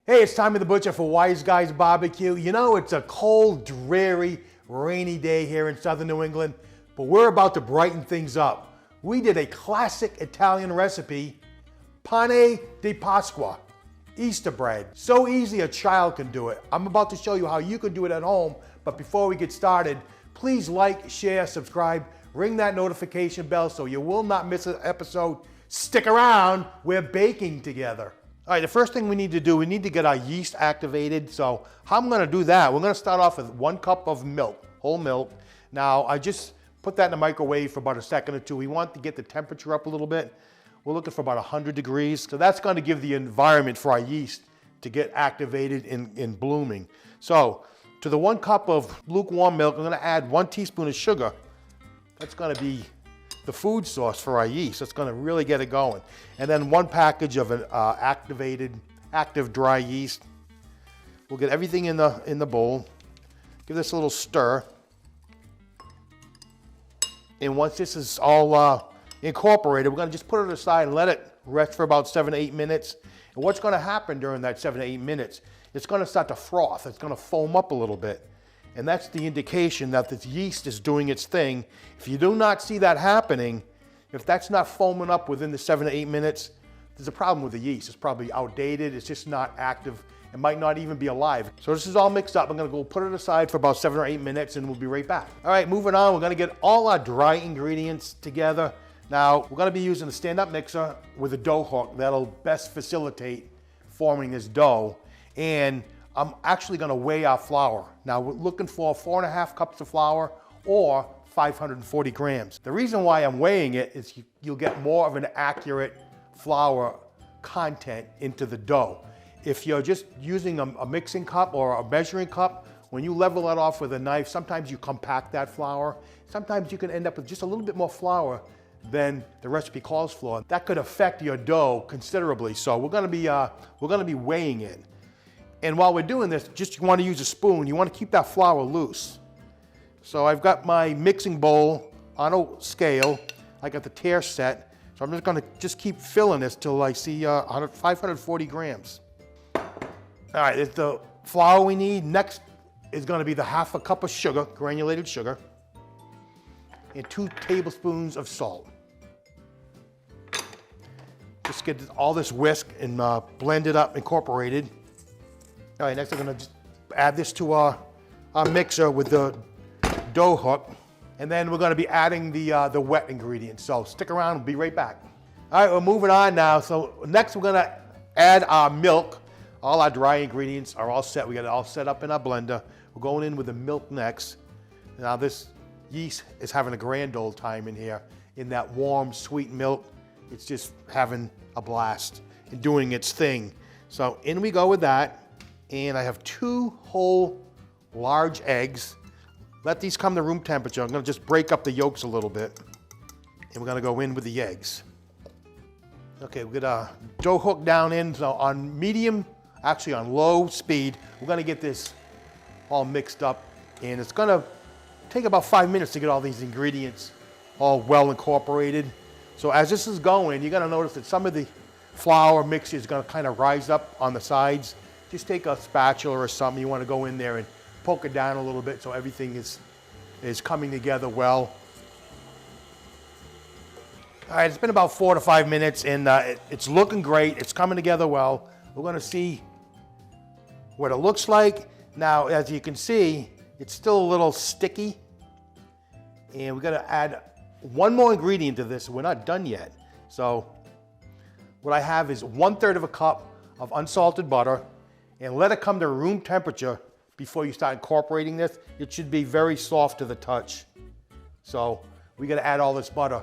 Hey, it's Tommy the Butcher for Wise Guys Barbecue. You know, it's a cold, dreary, rainy day here in southern New England, but we're about to brighten things up. We did a classic Italian recipe, Pane di Pasqua, Easter bread. So easy a child can do it. I'm about to show you how you can do it at home, but before we get started, please like, share, subscribe, ring that notification bell so you will not miss an episode. Stick around, we're baking together. All right, the first thing we need to do, we need to get our yeast activated. So how I'm gonna do that, we're gonna start off with 1 cup of milk, whole milk. Now, I just put that in the microwave for about a second or two. We want to get the temperature up a little bit. We're looking for about 100 degrees. So that's gonna give the environment for our yeast to get activated in blooming. So to the 1 cup of lukewarm milk, I'm gonna add 1 teaspoon of sugar. That's gonna be the food source for our yeast. It's gonna really get it going. And then 1 package of an active dry yeast. We'll get everything in the bowl. Give this a little stir. And once this is all incorporated, we're gonna just put it aside and let it rest for about 7 to 8 minutes. And what's gonna happen during that 7 to 8 minutes, it's gonna start to froth. It's gonna foam up a little bit. And that's the indication that this yeast is doing its thing. If you do not see that happening, if that's not foaming up within the 7 to 8 minutes, there's a problem with the yeast. It's probably outdated, it's just not active. It might not even be alive. So this is all mixed up. I'm gonna go put it aside for about 7 or 8 minutes and we'll be right back. All right, moving on, we're gonna get all our dry ingredients together. Now, we're gonna be using a stand-up mixer with a dough hook that'll best facilitate forming this dough. And I'm actually gonna weigh our flour. Now we're looking for 4.5 cups of flour or 540 grams. The reason why I'm weighing it is you'll get more of an accurate flour content into the dough. If you're just using a mixing cup or a measuring cup, when you level that off with a knife, sometimes you compact that flour. Sometimes you can end up with just a little bit more flour than the recipe calls for. That could affect your dough considerably. So we're gonna be weighing it. And while we're doing this, you want to use a spoon. You want to keep that flour loose. So I've got my mixing bowl on a scale. I got the tare set. So I'm just going to keep filling this till I see 540 grams. All right, it's the flour we need. Next is going to be the 1/2 cup of sugar, granulated sugar, and 2 tablespoons of salt. Just get all this whisk and blend it up, incorporated. All right, next I'm gonna just add this to our mixer with the dough hook. And then we're gonna be adding the wet ingredients. So stick around, we'll be right back. All right, we're moving on now. So next we're gonna add our milk. All our dry ingredients are all set. We got it all set up in our blender. We're going in with the milk next. Now this yeast is having a grand old time in here. In that warm, sweet milk, it's just having a blast and doing its thing. So in we go with that. And I have 2 whole large eggs. Let these come to room temperature. I'm gonna just break up the yolks a little bit. And we're gonna go in with the eggs. Okay, we got our dough hook down in. So on medium, actually on low speed, we're gonna get this all mixed up. And it's gonna take about 5 minutes to get all these ingredients all well incorporated. So as this is going, you're gonna notice that some of the flour mixture is gonna kind of rise up on the sides. Just take a spatula or something. You want to go in there and poke it down a little bit so everything is coming together well. All right, it's been about 4 to 5 minutes and it's looking great. It's coming together well. We're going to see what it looks like. Now, as you can see, it's still a little sticky. And we're going to add 1 more ingredient to this. We're not done yet. So what I have is 1/3 of a cup of unsalted butter. And let it come to room temperature before you start incorporating this. It should be very soft to the touch. So we gotta add all this butter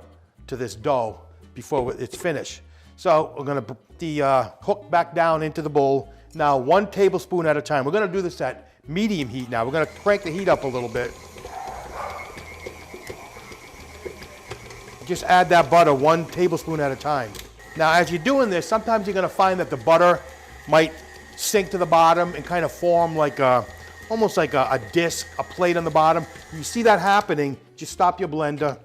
to this dough before it's finished. So we're gonna put the hook back down into the bowl. Now 1 tablespoon at a time. We're gonna do this at medium heat now. We're gonna crank the heat up a little bit. Just add that butter 1 tablespoon at a time. Now as you're doing this, sometimes you're gonna find that the butter might sink to the bottom and kind of form like almost like a disc, a plate on the bottom. If you see that happening, just stop your blender,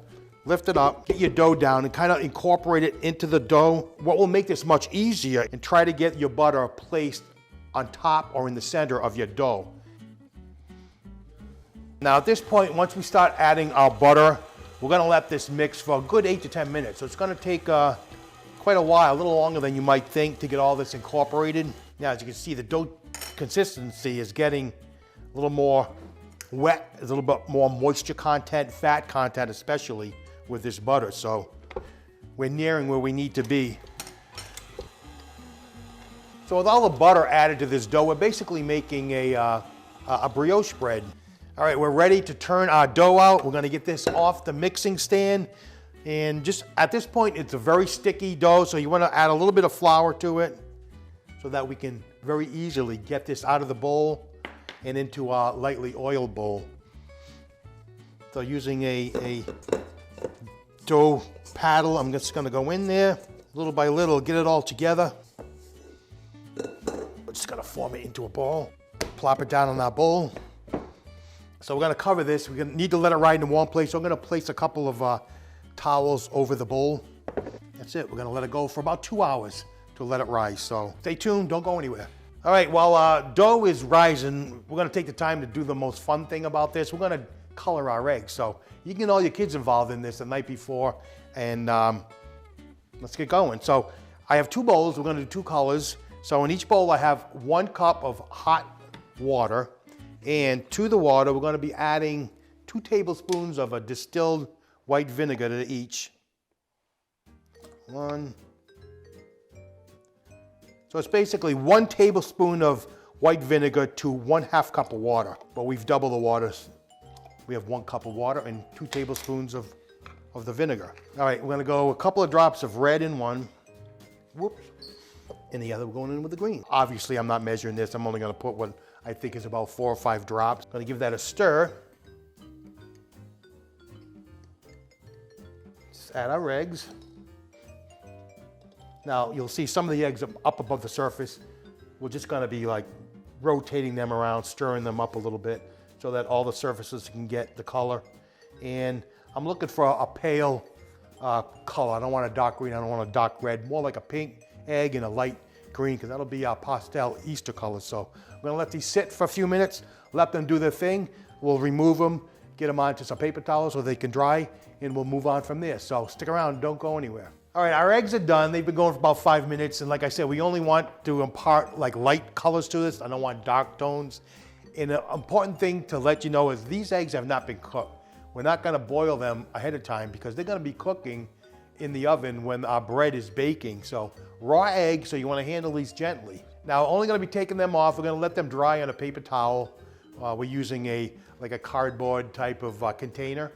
lift it up, get your dough down and kind of incorporate it into the dough. What will make this much easier and try to get your butter placed on top or in the center of your dough. Now at this point, once we start adding our butter, we're gonna let this mix for a good 8 to 10 minutes. So it's gonna take quite a while, a little longer than you might think to get all this incorporated. Now, as you can see, the dough consistency is getting a little more wet, there's a little bit more moisture content, fat content, especially with this butter. So we're nearing where we need to be. So with all the butter added to this dough, we're basically making a brioche bread. All right, we're ready to turn our dough out. We're gonna get this off the mixing stand. And just at this point, it's a very sticky dough, so you wanna add a little bit of flour to it so that we can very easily get this out of the bowl and into our lightly oiled bowl. So using a dough paddle, I'm just gonna go in there, little by little, get it all together. We're just gonna form it into a ball, plop it down on our bowl. So we're gonna cover this. We're gonna need to let it ride in one place. So I'm gonna place a couple of towels over the bowl. That's it. We're gonna let it go for about 2 hours to let it rise. So stay tuned, don't go anywhere. All right, while dough is rising, we're gonna take the time to do the most fun thing about this. We're gonna color our eggs. So you can get all your kids involved in this the night before, and let's get going. So I have 2 bowls. We're gonna do 2 colors. So in each bowl, I have 1 cup of hot water. And to the water, we're gonna be adding 2 tablespoons of a distilled white vinegar to each. 1. So it's basically 1 tablespoon of white vinegar to 1/2 cup of water. But we've doubled the water. We have 1 cup of water and 2 tablespoons of the vinegar. All right, we're gonna go a couple of drops of red in one. Whoops. In the other, we're going in with the green. Obviously, I'm not measuring this. I'm only gonna put what I think is about 4 or 5 drops. Gonna give that a stir. Just add our eggs. Now, you'll see some of the eggs up above the surface. We're just gonna be like rotating them around, stirring them up a little bit so that all the surfaces can get the color. And I'm looking for a pale color. I don't want a dark green, I don't want a dark red, more like a pink egg and a light green, because that'll be our pastel Easter color. So we're gonna let these sit for a few minutes, let them do their thing. We'll remove them, get them onto some paper towels so they can dry, and we'll move on from there. So stick around, don't go anywhere. All right, our eggs are done. They've been going for about 5 minutes. And like I said, we only want to impart like light colors to this. I don't want dark tones. And an important thing to let you know is these eggs have not been cooked. We're not gonna boil them ahead of time because they're gonna be cooking in the oven when our bread is baking. So raw eggs, so you wanna handle these gently. Now, only gonna be taking them off. We're gonna let them dry on a paper towel. We're using a cardboard type of container.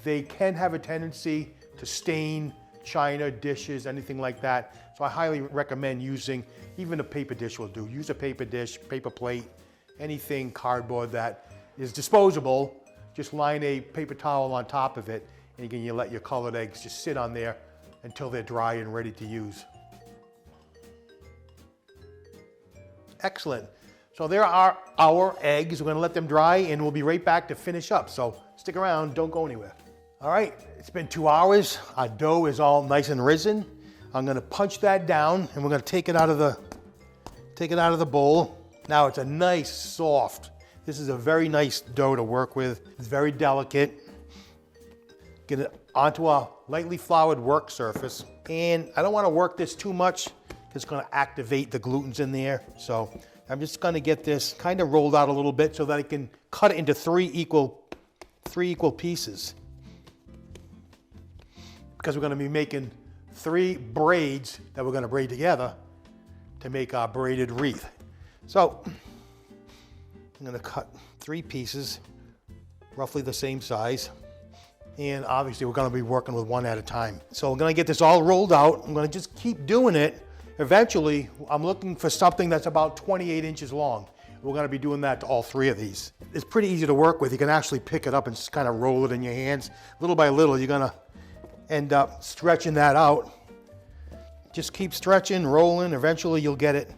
They can have a tendency to stain china, dishes, anything like that. So I highly recommend using, even a paper dish will do. Use a paper dish, paper plate, anything cardboard that is disposable. Just line a paper towel on top of it, and again, you let your colored eggs just sit on there until they're dry and ready to use. Excellent. So there are our eggs. We're gonna let them dry and we'll be right back to finish up. So stick around, don't go anywhere. All right, it's been 2 hours. Our dough is all nice and risen. I'm gonna punch that down and we're gonna take it out of the bowl. Now it's a nice, soft. This is a very nice dough to work with. It's very delicate. Get it onto a lightly floured work surface. And I don't wanna work this too much. It's gonna activate the glutens in there. So I'm just gonna get this kind of rolled out a little bit so that I can cut it into three equal pieces. Because we're gonna be making 3 braids that we're gonna braid together to make our braided wreath. So I'm gonna cut 3 pieces, roughly the same size. And obviously we're gonna be working with 1 at a time. So we're gonna get this all rolled out. I'm gonna just keep doing it. Eventually, I'm looking for something that's about 28 inches long. We're gonna be doing that to all 3 of these. It's pretty easy to work with. You can actually pick it up and just kind of roll it in your hands. Little by little, you're gonna end up stretching that out. Just keep stretching, rolling. Eventually, you'll get it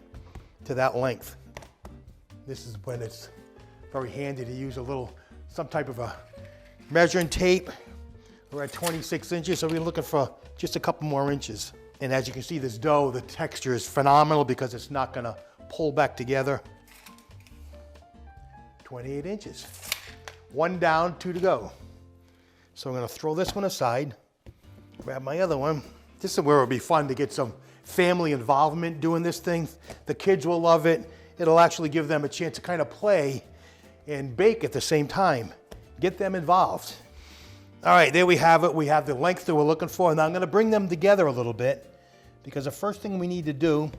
to that length. This is when it's very handy to use some type of a measuring tape. We're at 26 inches, so we're looking for just a couple more inches. And as you can see, this dough, the texture is phenomenal because it's not gonna pull back together. 28 inches. One down, two to go. So I'm gonna throw this one aside, grab my other one. This is where it'll be fun to get some family involvement doing this thing. The kids will love it. It'll actually give them a chance to kind of play and bake at the same time. Get them involved. All right, there we have it. We have the length that we're looking for. Now I'm gonna bring them together a little bit because the first thing we need to do,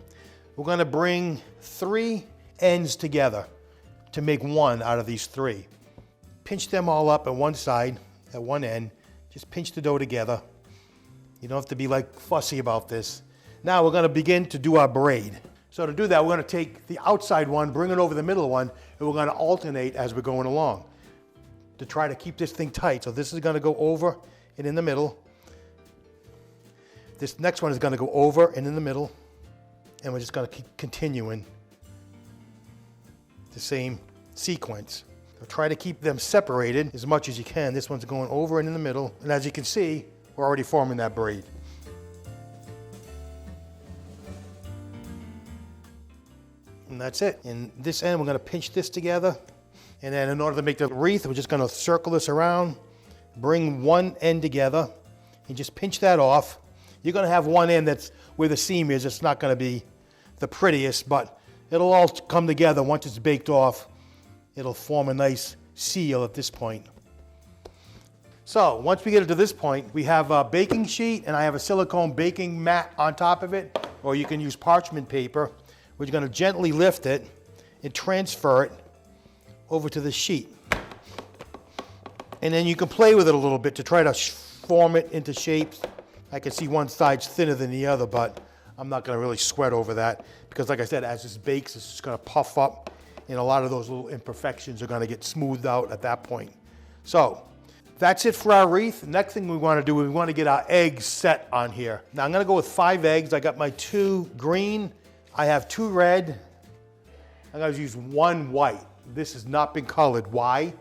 we're gonna bring 3 ends together to make one out of these 3. Pinch them all up at one side, at one end. Just pinch the dough together. You don't have to be like fussy about this. Now we're gonna begin to do our braid. So to do that, we're gonna take the outside one, bring it over the middle one, and we're gonna alternate as we're going along to try to keep this thing tight. So this is gonna go over and in the middle. This next one is gonna go over and in the middle. And we're just gonna keep continuing the same sequence. So try to keep them separated as much as you can. This one's going over and in the middle. And as you can see, we're already forming that braid. And that's it. In this end, we're gonna pinch this together. And then in order to make the wreath, we're just gonna circle this around, bring one end together, and just pinch that off. You're gonna have one end that's where the seam is. It's not gonna be the prettiest, but it'll all come together once it's baked off. It'll form a nice seal at this point. So once we get it to this point, we have a baking sheet and I have a silicone baking mat on top of it, or you can use parchment paper. We're gonna gently lift it and transfer it over to the sheet. And then you can play with it a little bit to try to form it into shapes. I can see one side's thinner than the other, but I'm not gonna really sweat over that because like I said, as this bakes, it's just gonna puff up and a lot of those little imperfections are gonna get smoothed out at that point. So that's it for our wreath. Next thing we wanna do is we wanna get our eggs set on here. Now I'm gonna go with 5 eggs. I got my 2 green, I have 2 red. I'm gonna use 1 white. This has not been colored. Why?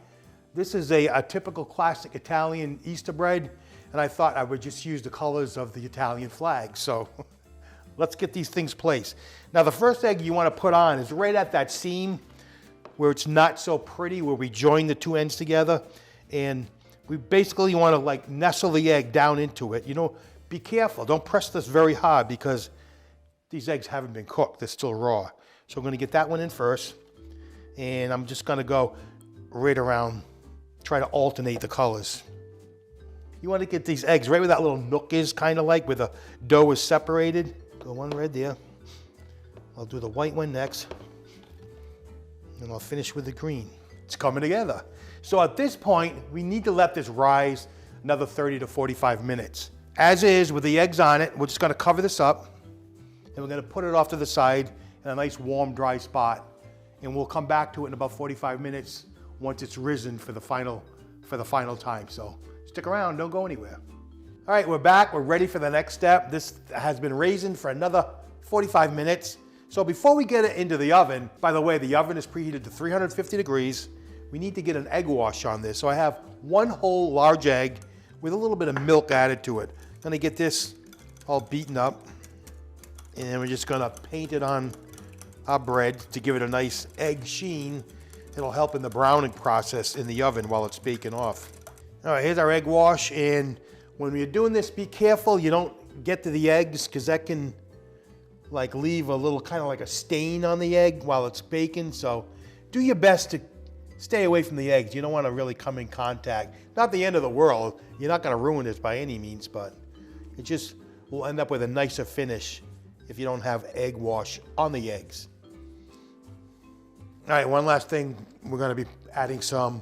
This is a typical classic Italian Easter bread, and I thought I would just use the colors of the Italian flag. So let's get these things placed. Now the first egg you wanna put on is right at that seam where it's not so pretty, where we join the 2 ends together. And we basically wanna like nestle the egg down into it. You know, be careful, don't press this very hard because these eggs haven't been cooked, they're still raw. So I'm gonna get that one in first. And I'm just gonna go right around, try to alternate the colors. You wanna get these eggs right where that little nook is, kinda like where the dough is separated. Go one red there. I'll do the white one next. And I'll finish with the green. It's coming together. So at this point, we need to let this rise another 30 to 45 minutes. As is, with the eggs on it, we're just gonna cover this up and we're gonna put it off to the side in a nice warm, dry spot. And we'll come back to it in about 45 minutes once it's risen for the final time. So stick around, don't go anywhere. All right, we're back, we're ready for the next step. This has been raising for another 45 minutes. So before we get it into the oven, by the way, the oven is preheated to 350 degrees. We need to get an egg wash on this. So I have 1 whole large egg with a little bit of milk added to it. I'm gonna get this all beaten up. And then we're just gonna paint it on our bread to give it a nice egg sheen. It'll help in the browning process in the oven while it's baking off. All right, here's our egg wash. And when you're doing this, be careful you don't get to the eggs because that can like leave a little kind of like a stain on the egg while it's baking. So do your best to stay away from the eggs. You don't want to really come in contact. Not the end of the world. You're not going to ruin this by any means, but it just will end up with a nicer finish if you don't have egg wash on the eggs. All right, one last thing. We're going to be adding some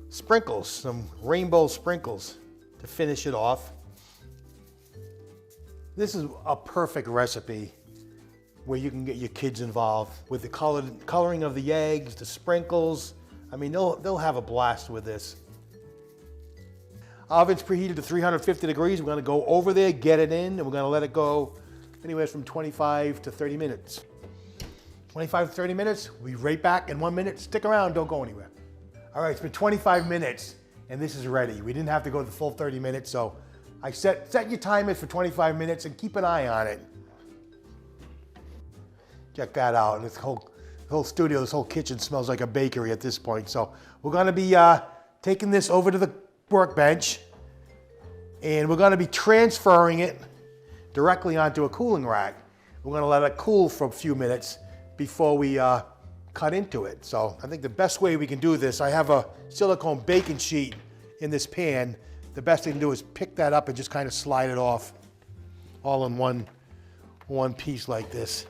sprinkles, some rainbow sprinkles to finish it off. This is a perfect recipe where you can get your kids involved with the coloring of the eggs, the sprinkles. I mean, they'll have a blast with this. Oven's preheated to 350 degrees. We're gonna go over there, get it in, and we're gonna let it go anywhere from 25 to 30 minutes. 25 to 30 minutes, we'll be right back in 1 minute. Stick around, don't go anywhere. All right, it's been 25 minutes and this is ready. We didn't have to go the full 30 minutes, so I set your timers for 25 minutes and keep an eye on it. Check that out. And this whole studio, this whole kitchen smells like a bakery at this point. So we're gonna be taking this over to the workbench, and we're gonna be transferring it directly onto a cooling rack. We're gonna let it cool for a few minutes before we cut into it. So I think the best way we can do this, I have a silicone baking sheet in this pan. The best thing to do is pick that up and just kind of slide it off all in one piece like this.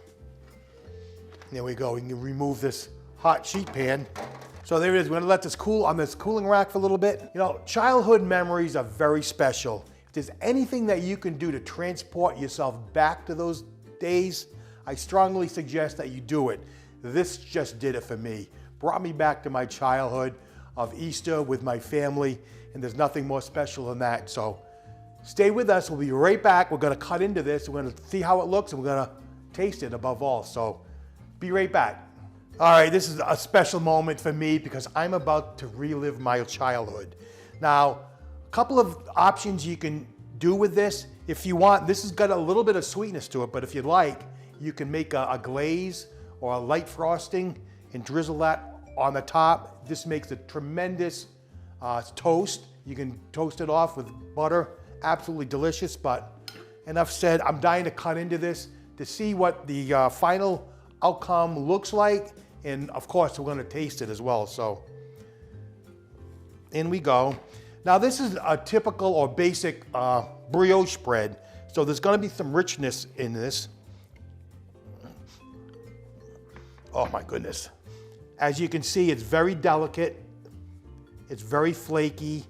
There we go. We can remove this hot sheet pan. So there it is. We're gonna let this cool on this cooling rack for a little bit. You know, childhood memories are very special. If there's anything that you can do to transport yourself back to those days, I strongly suggest that you do it. This just did it for me. Brought me back to my childhood of Easter with my family, and there's nothing more special than that. So stay with us. We'll be right back. We're gonna cut into this. We're gonna see how it looks, and we're gonna taste it above all. So be right back. All right, this is a special moment for me because I'm about to relive my childhood. Now, a couple of options you can do with this. If you want, this has got a little bit of sweetness to it, but if you'd like, you can make a glaze or a light frosting and drizzle that on the top. This makes a tremendous toast. You can toast it off with butter. Absolutely delicious, but enough said. I'm dying to cut into this to see what the final outcome looks like. And of course, we're gonna taste it as well. So in we go. Now this is a typical or basic brioche bread. So there's gonna be some richness in this. Oh my goodness. As you can see, it's very delicate. It's very flaky,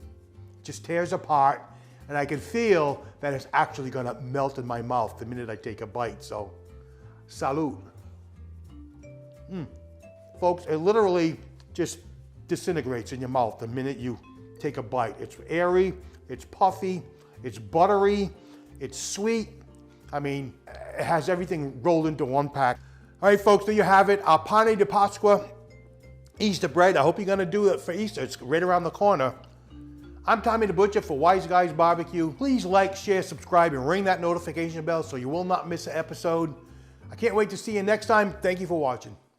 just tears apart. And I can feel that it's actually gonna melt in my mouth the minute I take a bite. So, salud. Folks, it literally just disintegrates in your mouth the minute you take a bite. It's airy, it's puffy, it's buttery, it's sweet. I mean, it has everything rolled into one pack. All right, folks, there you have it. Our Pane di Pasqua Easter bread. I hope you're gonna do it for Easter. It's right around the corner. I'm Tommy the Butcher for Wise Guys Barbecue. Please like, share, subscribe, and ring that notification bell so you will not miss an episode. I can't wait to see you next time. Thank you for watching.